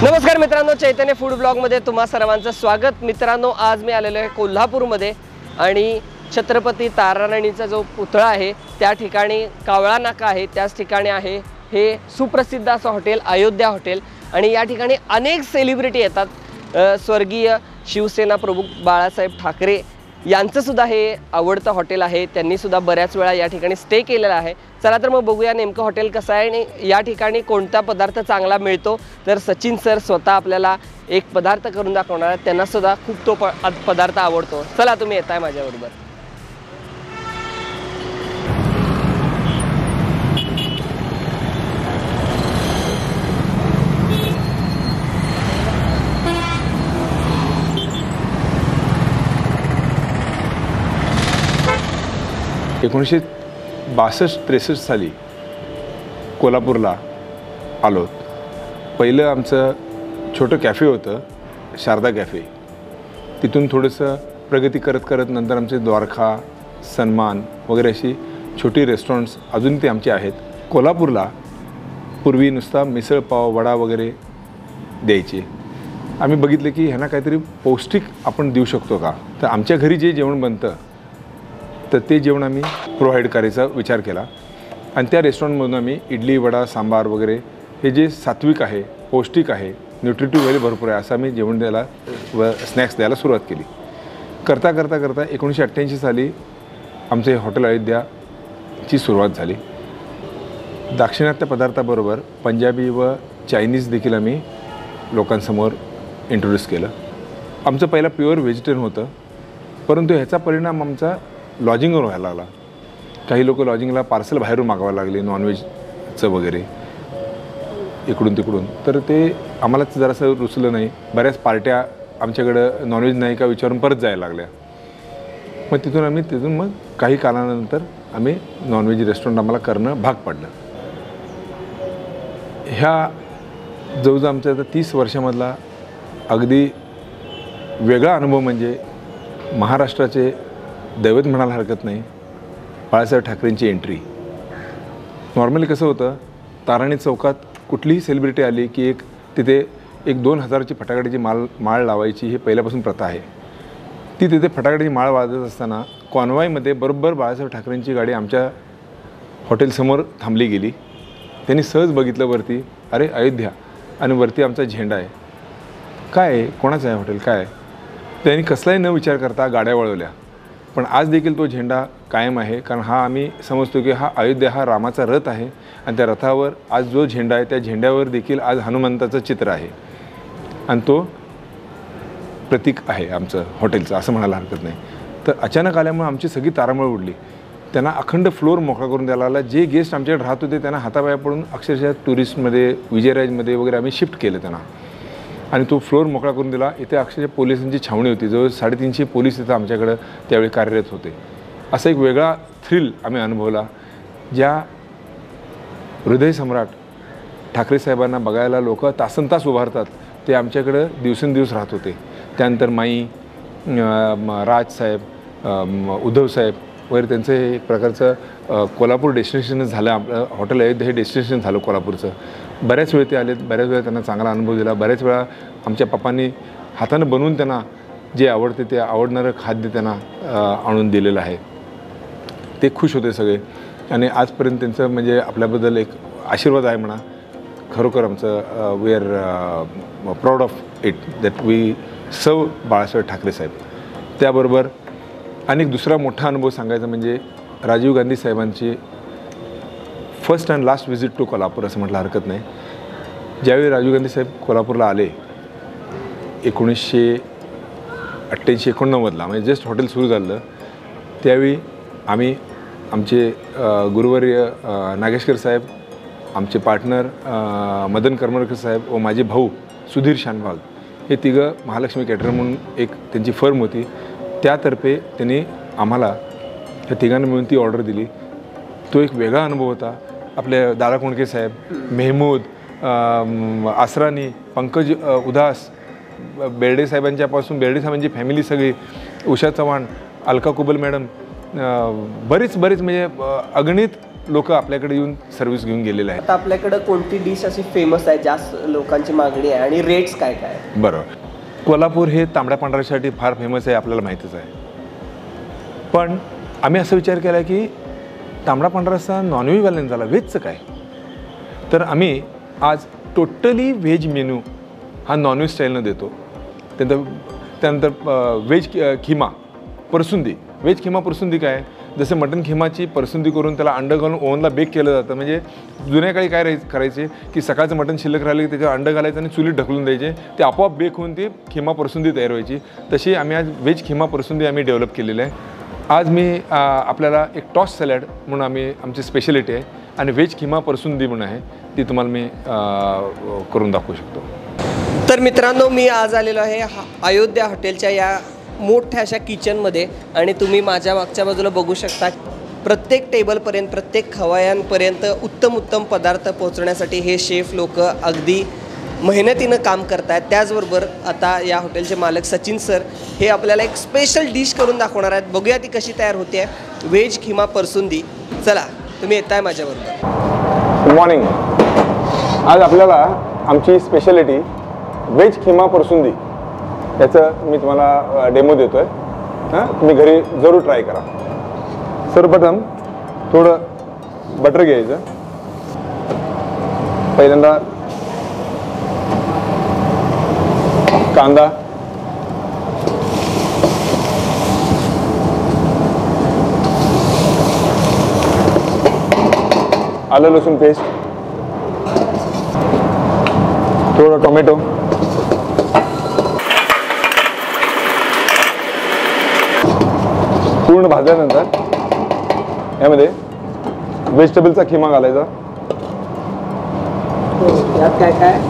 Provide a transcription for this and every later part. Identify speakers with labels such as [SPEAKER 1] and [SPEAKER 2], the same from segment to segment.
[SPEAKER 1] नमस्कार मित्रांनो, चैतन्य फूड ब्लॉगमध्ये तुम्हा सर्वांचं स्वागत। मित्रांनो, आज मी आलेलो आहे कोल्हापूरमध्ये आणि छत्रपती ताराराणीचा जो पुतळा आहे त्या ठिकाणी कावळा नाका आहे, त्याच ठिकाणी आहे हे सुप्रसिद्ध असं हॉटेल अयोध्या हॉटेल। आणि या ठिकाणी अनेक सेलिब्रिटी येतात। स्वर्गीय शिवसेना प्रमुख बाळासाहेब ठाकरे यांचं सुद्धा हे आवडतं हॉटेल आहे। त्यांनी सुद्धा बऱ्याच वेळा या ठिकाणी स्टे केलेला आहे। चला तर मग बघूया नेमकं हॉटेल कसं आहे आणि या ठिकाणी कोणता पदार्थ चांगला मिळतो। तर सचिन सर स्वतः आपल्याला एक पदार्थ करून दाखवणार आहेत, त्यांना सुद्धा खूप तो पदार्थ आवडतो। चला तुम्ही येताय माझ्याबरोबर।
[SPEAKER 2] एकोणीसशे 62-63 साली कोल्हापूरला आलो। पहिलं आमचं छोटं कॅफे होतं, शारदा कॅफे। तिथून थोडंसं प्रगती करत करत नंतर आमचे द्वारका, सन्मान वगैरे अशी छोटी रेस्टॉरंट्स अजून ते आमचे आहेत। कोल्हापूरला पूर्वी नुसता मिसळ पाव वडा वगैरे द्यायचे। आम्ही बघितलं की ह्यांना काहीतरी पौष्टिक आपण देऊ शकतो का। तर आमच्या घरी जे जेवण बनतं तर ते जेवण आम्ही प्रोव्हाइड करायचा विचार केला आणि त्या रेस्टॉरंटमधून आम्ही इडली वडा सांबार वगैरे हे जे सात्विक आहे, पौष्टिक आहे, न्यूट्रिटिव्ह व्हॅल्यू भरपूर आहे असं आम्ही जेवण द्यायला व स्नॅक्स द्यायला सुरुवात केली। करता 1988 साली आमचे हॉटेल अयोध्याची सुरुवात झाली। दाक्षिणात्य पदार्थाबरोबर पंजाबी व चायनीज देखील आम्ही लोकांसमोर इंट्रोड्यूस केलं। आमचं पहिला प्युअर व्हेजिटेरियन होतं, परंतु ह्याचा परिणाम आमचा लॉजिंगवर व्हायला लागला। काही लोक लॉजिंगला पार्सल बाहेरून मागवायला लागले, नॉनव्हेजचं वगैरे इकडून तिकडून। तर ते आम्हाला जरासं रुचलं नाही। बऱ्याच पार्ट्या आमच्याकडं नॉनव्हेज नाही का विचारून परत जायला लागल्या। मग तिथून काही कालानंतर आम्ही नॉनव्हेज रेस्टॉरंट आम्हाला करणं भाग पडलं। ह्या जवळजवळ आमच्या आता 30 वर्षामधला अगदी वेगळा अनुभव म्हणजे महाराष्ट्राचे दैवत म्हणायला हरकत नाही, बाळासाहेब ठाकरेंची एंट्री। नॉर्मली कसं होतं, ताराणी चौकात कुठलीही सेलिब्रिटी आली की तिथे 1-2 हजाराची फटाकड्याची माळ लावायची, ही पहिल्यापासून प्रथा आहे। ती तिथे फटाकड्याची माळ वाजत असताना कॉन्वॉयमध्ये बरोबर बाळासाहेब ठाकरेंची गाडी आमच्या हॉटेलसमोर थांबली गेली। त्यांनी सहज बघितलं वरती, अरे अयोध्या, आणि वरती आमचा झेंडा आहे। काय आहे, कोणाचं आहे हॉटेल, काय आहे? त्यांनी कसलाही न विचार करता गाड्या वळवल्या। पण आज देखील तो झेंडा कायम आहे, कारण आम्ही समजतो की अयोध्या हा रामाचा रथ आहे आणि त्या रथावर आज जो झेंडा आहे त्या झेंड्यावर देखील आज हनुमंताचं चित्र आहे आणि तो प्रतीक आहे आमचं हॉटेलचं, असं म्हणायला हरकत नाही। तर अचानक आल्यामुळे आमची सगळी तारांबळ उडली। त्यांना अखंड फ्लोअर मोकळा करून द्यायला आला। जे गेस्ट आमच्याकडे राहत होते त्यांना हातापाया पडून अक्षरशः टुरिस्टमध्ये, विजयराजमध्ये वगैरे आम्ही शिफ्ट केलं त्यांना आणि तो फ्लोअर मोकळा करून दिला। इथे अक्षरशः पोलिसांची छावणी होती, जवळ 350 पोलीस इथं आमच्याकडं त्यावेळी कार्यरत होते। असा एक वेगळा थ्रिल आम्ही अनुभवला। ज्या हृदयसम्राट ठाकरे साहेबांना बघायला लोक तासनतास उभारतात ते आमच्याकडं दिवसेंदिवस राहत होते। त्यानंतर माई, राजसाहेब, उद्धवसाहेब वगैरे त्यांचं हे एक प्रकारचं कोल्हापूर डेस्टिनेशनच झालं। आपलं हॉटेल अयोध्या हे डेस्टिनेशन झालं कोल्हापूरचं। बऱ्याच वेळ ते आलेत, बऱ्याच वेळा त्यांना चांगला अनुभव दिला। बऱ्याच वेळा आमच्या पप्पांनी हातानं बनवून त्यांना जे आवडते ते आवडणारं खाद्य त्यांना आणून दिलेलं आहे। ते खुश होते सगळे आणि आजपर्यंत त्यांचं म्हणजे आपल्याबद्दल एक आशीर्वाद आहे म्हणा। खरोखर आमचं we are proud of it that we सर्व बाळासाहेब ठाकरे साहेब। त्याबरोबर अनेक दुसरा मोठा अनुभव सांगायचा म्हणजे राजीव गांधी साहेबांची first and last visit to Kolhapur असं म्हटलं हरकत नाही। ज्यावेळी राजीव गांधी साहेब कोल्हापूरला आले 1988-89ला, म्हणजे जस्ट हॉटेल सुरू झालं, त्यावेळी आम्ही आमचे गुरुवर्य नागेशकर साहेब, आमचे पार्टनर मदन करमरकर साहेब व माझे भाऊ सुधीर शानभाग हे तिघं महालक्ष्मी कॅटरर म्हणून एक त्यांची फर्म होती, त्यातर्फे त्यांनी आम्हाला ह्या तिघांना मिळून ती ऑर्डर दिली। तो एक वेगळा अनुभव होता। आपले दादा कोंडके साहेब, मेहमूद, आसरानी, पंकज उदास, बेर्डे साहेबांच्यापासून बेर्डे साहेबांची फॅमिली सगळी, उषा चव्हाण, अलका कुबल मॅडम, बरीच म्हणजे अगणित लोक आपल्याकडे येऊन सर्व्हिस घेऊन गेलेले आहेत.
[SPEAKER 1] आता आपल्याकडे कोणती डिश अशी फेमस आहे, जास्त लोकांची मागणी आहे आणि रेट्स काय काय आहे?
[SPEAKER 2] बरोबर. कोल्हापूर हे तांबड्या पांढऱ्यासाठी फार फेमस आहे, आपल्याला माहितीच आहे. पण आम्ही असा विचार केला की तांबडा पांढराचा नॉनव्हेजवाल्यांना झाला, व्हेजचं काय? तर आम्ही आज टोटली व्हेज मेनू हा नॉनव्हेज स्टाईलनं देतो. त्यानंतर व्हेज खिमा परसुंदी. व्हेज खिमा परसुंदी काय? जसं मटन खिमाची परसुंदी करून त्याला अंडं घालून ओव्हनला बेक केलं जातं. म्हणजे जुन्या काळी काय करायचे की सकाळचं मटन शिल्लक राहिलं की त्याच्यावर अंडं घालायचं आणि चुलीत ढकलून द्यायचे, ते आपोआप बेक होऊन ती खिमा परसुंदी तयार व्हायची. तशी आम्ही आज व्हेज खिमा परसुंदी आम्ही डेव्हलप केलेलं आहे. आज मी आपल्याला एक टॉस सॅलड म्हणून आमची स्पेशलिटी आहे आणि व्हेज खिमा परसुंदी म्हणून आहे, ती तुम्हाला मी करून दाखवू शकतो.
[SPEAKER 1] तर मित्रांनो, मी आज आलेलो आहे अयोध्या हॉटेलच्या या मोठ्या अशा किचनमध्ये आणि तुम्ही माझ्या मागच्या बाजूला बघू शकता प्रत्येक टेबलपर्यंत, प्रत्येक खवय्यांपर्यंत उत्तम पदार्थ पोहोचण्यासाठी हे शेफ लोक अगदी मेहनतीनं काम करत आहेत. त्याचबरोबर आता या हॉटेलचे मालक सचिन सर हे आपल्याला एक स्पेशल डिश करून दाखवणार आहेत. बघूया ती कशी तयार होते आहे, व्हेज खिमा परसुंदी. चला, तुम्ही येताय माझ्याबरोबर.
[SPEAKER 2] Good morning. आज आपल्याला आमची स्पेशालिटी व्हेज खिमा परसुंदी याचं मी तुम्हाला डेमो देतो आहे. तुम्ही घरी जरूर ट्राय करा. सर्वप्रथम थोडं बटर घ्यायचं. पहिल्यांदा कांदा, आलं लसूण पेस्ट, थोडं टोमॅटो, पूर्ण भाजल्यानंतर यामध्ये व्हेजिटेबलचा खिमा घालायचा.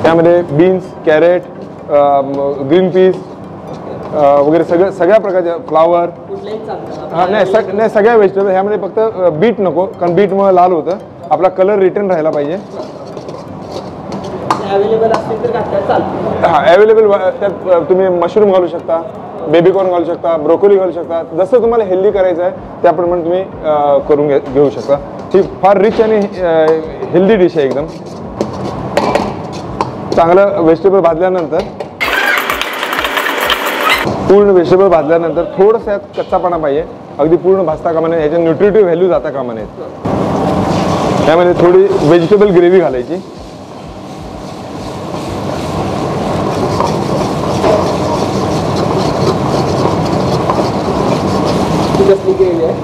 [SPEAKER 2] त्यामध्ये बीन्स, कॅरेट, ग्रीन पीस वगैरे सगळ्या प्रकारच्या फ्लावर, नाही सगळ्या व्हेजिटेबल. ह्यामध्ये फक्त बीट नको, कारण बीटमुळे लाल होतं. आपला कलर रिटर्न राहायला पाहिजे. हां, अवेलेबल. त्यात तुम्ही मशरूम घालू शकता, बेबीकॉर्न घालू शकता, ब्रोकोली घालू शकता. जसं तुम्हाला हेल्दी करायचं आहे त्याप्रमाणे तुम्ही करून घेऊ शकता. ही फार रिच आणि हेल्दी डिश आहे एकदम. चांगलं व्हेजिटेबल भाजल्यानंतर, पूर्ण व्हेजिटेबल भाजल्यानंतर थोडंसं यात कच्चापणा पाहिजे, अगदी पूर्ण भाजता कामा नये. ह्याच्या न्यूट्रिटिव्ह व्हॅल्यू जाता कामा नयेत. त्यामध्ये थोडी व्हेजिटेबल ग्रेव्ही घालायची.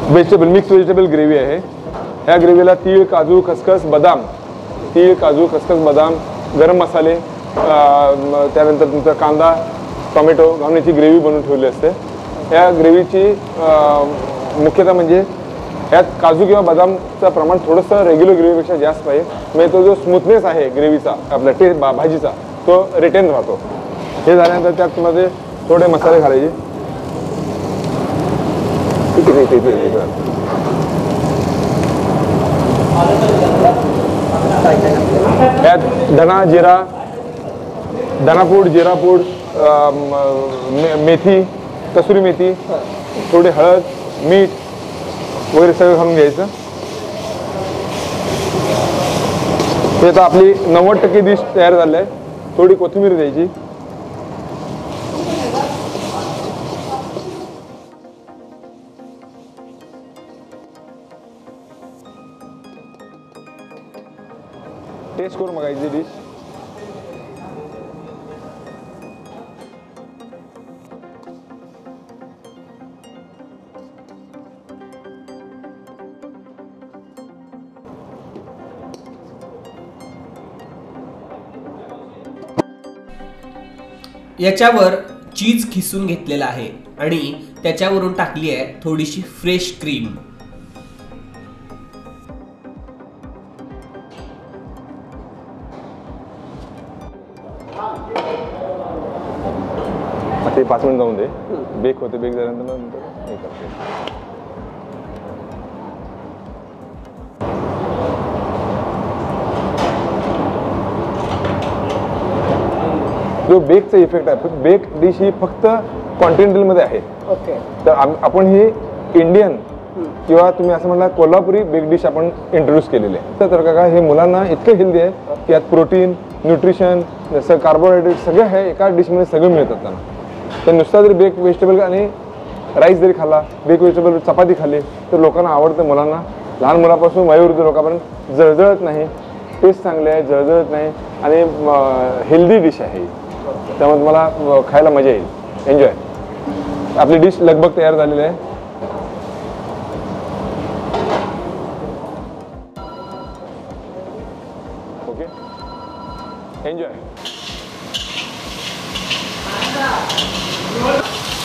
[SPEAKER 2] व्हेजिटेबल मिक्स व्हेजिटेबल ग्रेव्ही आहे. ह्या ग्रेव्हीला तीळ, काजू, खसखस, बदाम, गरम मसाले, त्यानंतर तुमचा कांदा, टोमॅटो घालून याची ग्रेव्ही बनवून ठेवली असते. या ग्रेव्हीची मुख्यतः म्हणजे ह्यात काजू किंवा बदामचं प्रमाण थोडंसं रेग्युलर ग्रेव्हीपेक्षा जास्त पाहिजे. म्हणजे तो जो स्मूथनेस आहे ग्रेव्हीचा, आपल्या टेस्ट भाजीचा, तो रिटेन राहतो. हे झाल्यानंतर त्यात मध्ये थोडे मसाले घालायचे. यात धनापूड, जिरापूड, मेथी, कसुरी मेथी, थोडी हळद, मीठ वगैरे सगळं घालून घ्यायचं. हे आता आपली 90% डिश तयार झाली आहे. थोडी कोथिंबीर द्यायची. टेस्ट करून बघायची डिश.
[SPEAKER 1] याच्यावर चीज खिसून घेतलेला आहे आणि त्याच्यावरून टाकली आहे थोडीशी फ्रेश क्रीम.
[SPEAKER 2] आता 5 मिनिट जाऊन दे, बेक होते. बेक झाल्यानंतर हे करते. जो बेकचा इफेक्ट आहे, बेक डिश ही फक्त कॉन्टिनेंटल मध्ये आहे.
[SPEAKER 1] ओके.
[SPEAKER 2] तर आपण ही इंडियन किंवा तुम्ही असं म्हणला कोल्हापुरी बिग डिश आपण इंट्रोड्यूस केलेली आहे. तर काका हे मुलांना इतकं हेल्दी आहे की यात प्रोटीन, न्यूट्रिशन, जसं कार्बोहायड्रेट सगळं आहे एका डिशमध्ये सगळं मिळतात त्यांना. तर नुसता जरी बेक व्हेजिटेबल आणि राईस जरी खाल्ला, बेक व्हेजिटेबल चपाती खाल्ली तर लोकांना आवडतं. मुलांना, लहान मुलापासून वयोवृद्ध लोकांपर्यंत जळजळत नाही, टेस्ट चांगले आहे, जळजळत नाही आणि हेल्दी डिश आहे. त्यामुळे तुम्हाला खायला मजा येईल, एन्जॉय. आपली डिश लगभग तयार झालेली आहे. Okay, enjoy.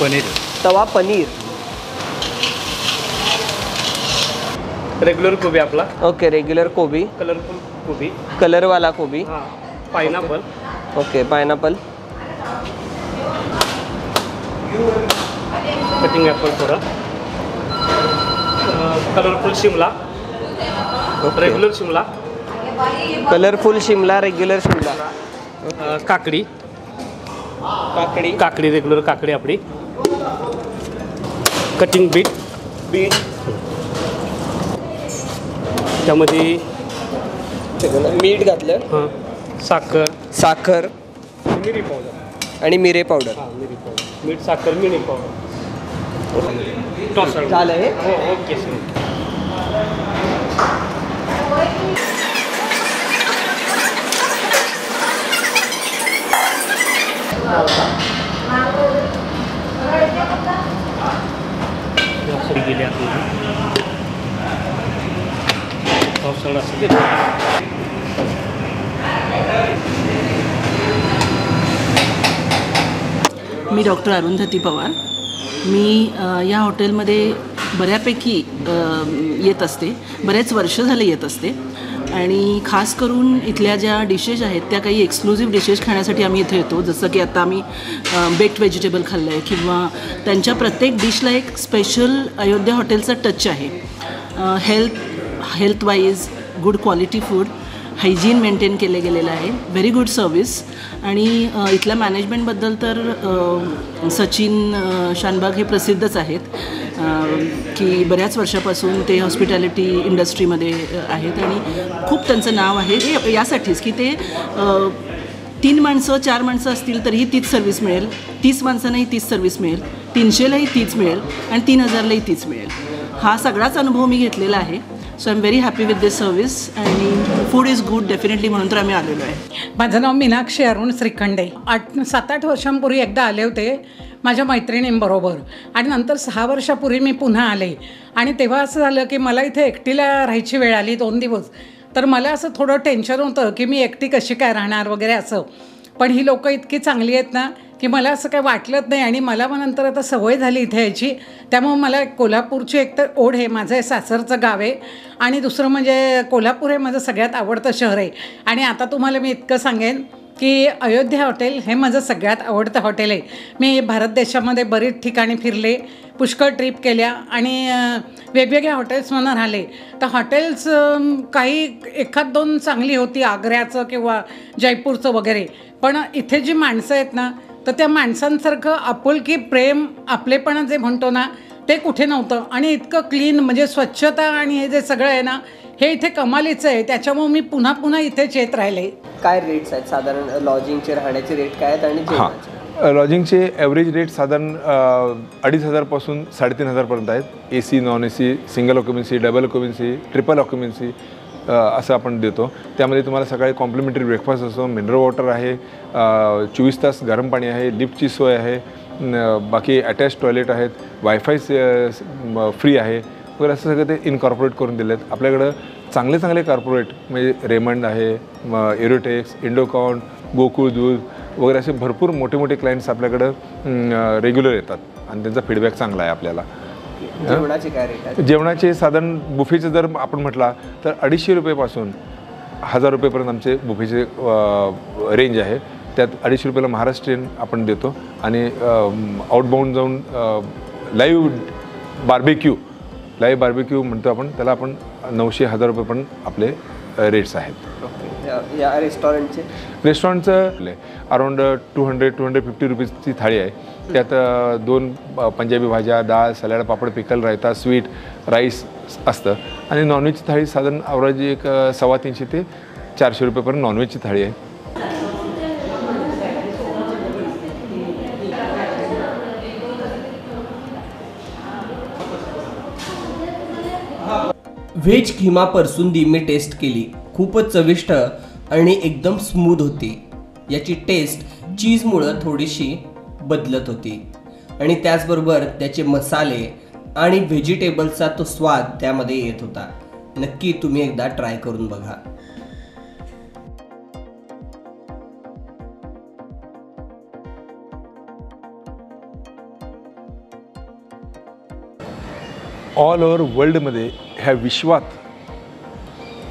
[SPEAKER 3] पनीर,
[SPEAKER 1] तवा पनीर,
[SPEAKER 3] रेग्युलर कोबी आपला,
[SPEAKER 1] ओके. रेग्युलर कोबी,
[SPEAKER 3] कलरफुल कोबी,
[SPEAKER 1] कलरवाला कोबी,
[SPEAKER 3] हां, pineapple,
[SPEAKER 1] okay. Pineapple,
[SPEAKER 3] cutting apple थोडं, colourful Shimla, regular Shimla,
[SPEAKER 1] colourful Shimla, regular Shimla,
[SPEAKER 3] काकडी,
[SPEAKER 1] काकडी,
[SPEAKER 3] काकडी रेग्युलर काकडी आपली, कटिंग बीट,
[SPEAKER 1] बीट,
[SPEAKER 3] त्यामध्ये
[SPEAKER 1] मीठ घातलं,
[SPEAKER 3] हां, साखर,
[SPEAKER 1] साखर
[SPEAKER 3] मिरी पावडर,
[SPEAKER 1] आणि मिरे पावडर.
[SPEAKER 3] हां, मिरी पावडर, मीठ, साखर, मिरी पावडर. टॉस
[SPEAKER 1] झालं हे.
[SPEAKER 3] हो, ओके सर. गेले आपल्याला पावसाळा असेल.
[SPEAKER 4] मी डॉक्टर अरुंधती पवार. मी या हॉटेलमध्ये बऱ्यापैकी येत असते, बरेच वर्ष झाले येत असते आणि खास करून इथल्या ज्या डिशेस आहेत त्या काही एक्सक्लुझिव्ह डिशेस खाण्यासाठी आम्ही इथे येतो. जसं की आता आम्ही बेक्ड व्हेजिटेबल खाल्लं आहे किंवा त्यांच्या प्रत्येक डिशला एक स्पेशल अयोध्या हॉटेलचा टच आहे. Healthwise good quality food, hygiene maintain केले गेलेलं आहे, व्हेरी गुड सर्विस. आणि इथल्या मॅनेजमेंटबद्दल तर सचिन शानबाग हे प्रसिद्धच आहेत की बऱ्याच वर्षापासून ते हॉस्पिटॅलिटी इंडस्ट्रीमध्ये आहेत आणि खूप त्यांचं नाव आहे. हे यासाठीच की ते 3 माणसं 4 माणसं असतील तरीही तीच सर्विस मिळेल, 30 माणसांनाही तीच सर्विस मिळेल, 300लाही तीच मिळेल आणि 3000लाही तीच मिळेल. हा सगळाच अनुभव मी घेतलेला आहे. So I am very happy with this service आणि फूड इज गुड डेफिनेटली, म्हणून तर आम्ही आलेलो आहे.
[SPEAKER 5] माझं नाव मीनाक्षी अरुण श्रीखंडे. 7-8 वर्षांपूर्वी एकदा आले होते माझ्या मैत्रिणींबरोबर आणि नंतर 6 वर्षापूर्वी मी पुन्हा आले आणि तेव्हा असं झालं की मला इथे एकटीला राहायची वेळ आली 2 दिवस. तर मला असं थोडं टेन्शन होतं की मी एकटी कशी काय राहणार वगैरे असं. पण ही लोकं इतकी चांगली आहेत ना की मला असं काही वाटलंच नाही आणि मला मग नंतर आता सवय झाली इथे यायची. त्यामुळे मला कोल्हापूरची एकतर ओढ आहे, माझं हे सासरचं गाव आहे आणि दुसरं म्हणजे कोल्हापूर हे माझं सगळ्यात आवडतं शहर आहे. आणि आता तुम्हाला मी इतकं सांगेन की अयोध्या हॉटेल हे माझं सगळ्यात आवडतं हॉटेल आहे. मी भारत देशामध्ये बरीच ठिकाणी फिरले, पुष्कळ ट्रिप केल्या आणि वेगवेगळ्या हॉटेल्समधून राहिले. तर हॉटेल्स काही 1-2 चांगली होती, आग्र्याचं किंवा जयपूरचं वगैरे. पण इथे जी माणसं आहेत ना तर त्या माणसांसारखं आपुलकी, प्रेम, आपलेपणा जे म्हणतो ना ते कुठे नव्हतं. आणि इतकं क्लीन म्हणजे स्वच्छता आणि हे जे सगळं आहे ना हे इथे कमालीचं आहे. त्याच्यामुळे मी पुन्हा पुन्हा इथेच येत राहिले.
[SPEAKER 1] काय रेट्स आहेत साधारण लॉजिंगचे, राहण्याचे रेट काय आहेत आणि जेवणाचे?
[SPEAKER 2] लॉजिंगचे ॲव्हरेज रेट साधारण 2500 पासून 3500 पर्यंत आहेत. AC, non AC, single occupancy, double occupancy, triple occupancy असं आपण देतो. त्यामध्ये तुम्हाला सकाळी कॉम्प्लिमेंटरी ब्रेकफास्ट असतो, मिनरल वॉटर आहे, 24 तास गरम पाणी आहे, लिफ्टची सोय आहे, बाकी अटॅच टॉयलेट आहेत, वायफाय फ्री आहे वगैरे असं सगळं ते इनकॉर्पोरेट करून दिले आहेत. आपल्याकडं चांगले चांगले कॉर्पोरेट म्हणजे रेमंड आहे, एरोटेक्स, इंडोकॉन, गोकुळ दूध वगैरे असे भरपूर मोठे मोठे क्लायंट्स आपल्याकडं रेग्युलर येतात आणि त्यांचा फीडबॅक चांगला आहे आपल्याला.
[SPEAKER 1] जेवणाचे काय रेट आहेत?
[SPEAKER 2] जेवणाचे साधारण बुफेचं जर आपण म्हटला तर 250 रुपयेपासून 1000 रुपयेपर्यंत आमचे बुफेचे रेंज आहे. त्यात 250 रुपयाला महाराष्ट्रीयन आपण देतो आणि आउटबाउंड जाऊन लाईव्ह बार्बेक्यू म्हणतो आपण त्याला, आपण 900-1000 रुपये पण आपले रेट्स आहेत.
[SPEAKER 1] ओके. या रेस्टॉरंटचे
[SPEAKER 2] रेस्टॉरंटचं अराऊंड 200-250 रुपीजची थाळी आहे. त्यात 2 पंजाबी भाज्या, डाळ, सॅलड, पापड, पिकल, रायता, स्वीट, राईस असतं. आणि नॉनव्हेजची थाळी साधारण अवरेज एक 350 ते 400 रुपयेपर्यंत नॉनव्हेजची थाळी आहे.
[SPEAKER 1] व्हेज खिमा परसुंदी मी टेस्ट केली. खूपच चविष्ट आणि एकदम स्मूथ होती. याची टेस्ट चीजमुळं थोडीशी बदलत होती आणि त्याचबरोबर त्याचे मसाले आणि व्हेजिटेबल्सचा तो स्वाद त्यामध्ये येत होता. नक्की तुम्ही एकदा ट्राय करून बघा.
[SPEAKER 2] ऑल ओव्हर वर्ल्डमध्ये ह्या विश्वात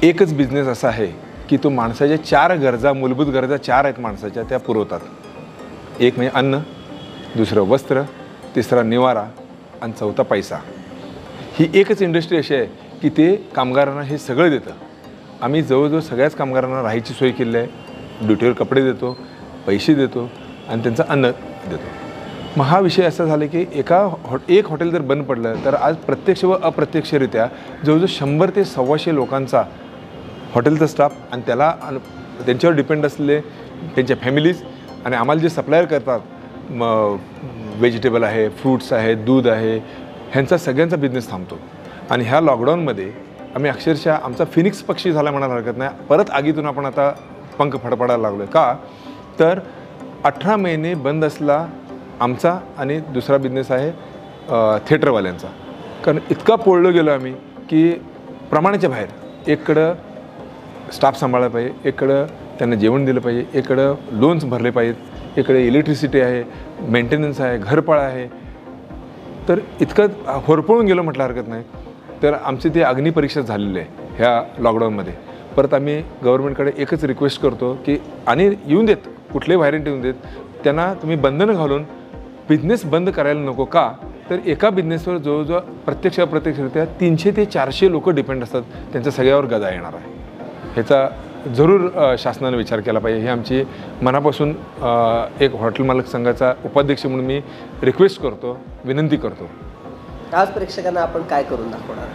[SPEAKER 2] एकच बिझनेस असा आहे की तो माणसाच्या 4 गरजा, मूलभूत गरजा 4 आहेत माणसाच्या, त्या पुरवतात. एक म्हणजे अन्न, दुसरं वस्त्र, तिसरा निवारा आणि चौथा पैसा. ही एकच इंडस्ट्री अशी आहे की ते कामगारांना हे सगळं देतं. आम्ही जवळजवळ सगळ्याच कामगारांना राहायची सोय केली आहे, ड्युटीवर कपडे देतो, पैसे देतो आणि त्यांचं अन्न देतो. मग हा विषय असा झाला की एक हॉटेल जर बंद पडलं तर आज प्रत्यक्ष व अप्रत्यक्षरित्या जवळजवळ 100 ते 125 लोकांचा हॉटेलचा स्टाफ आणि त्यांच्यावर डिपेंड असलेले त्यांच्या फॅमिलीज आणि आम्हाला जे सप्लायर करतात, व्हेजिटेबल आहे, फ्रूट्स आहे, दूध आहे, ह्यांचा सगळ्यांचा बिझनेस थांबतो. आणि ह्या लॉकडाऊनमध्ये आम्ही अक्षरशः आमचा फिनिक्स पक्षी झाला म्हणायला हरकत नाही, परत आगीतून आपण आता पंख फडफडायला लागलो. का तर 18 महिने बंद असला आमचा आणि दुसरा बिझनेस आहे थिएटरवाल्यांचा. कारण इतका पोळलो गेलो आम्ही की प्रमाणाच्या बाहेर. एककडं स्टाफ सांभाळला पाहिजे, एककडं त्यांना जेवण दिलं पाहिजे, एककडं लोन्स भरले पाहिजेत, इकडे इलेक्ट्रिसिटी आहे, मेंटेनन्स आहे, घरपाळ आहे. तर इतकं होरपळून गेलो म्हटलं हरकत नाही. तर आमची ती अग्निपरीक्षा झालेली आहे ह्या लॉकडाऊनमध्ये. परत आम्ही गव्हर्नमेंटकडे एकच रिक्वेस्ट करतो की आणि येऊन देत, कुठलेही व्हायरंट येऊन देत, त्यांना तुम्ही बंधनं घालून बिझनेस बंद करायला नको. का तर एका बिझनेसवर जवळजवळ प्रत्यक्ष अप्रत्यक्षरित्या 300 ते 400 लोक डिपेंड असतात. त्यांच्या सगळ्यावर गदा येणार आहे. ह्याचा जरूर शासनाने विचार केला पाहिजे. ही आमची मनापासून एक हॉटेल मालक संघाचा उपाध्यक्ष म्हणून मी रिक्वेस्ट करतो, विनंती करतो.
[SPEAKER 1] आज प्रेक्षकांना आपण काय करून दाखवणार?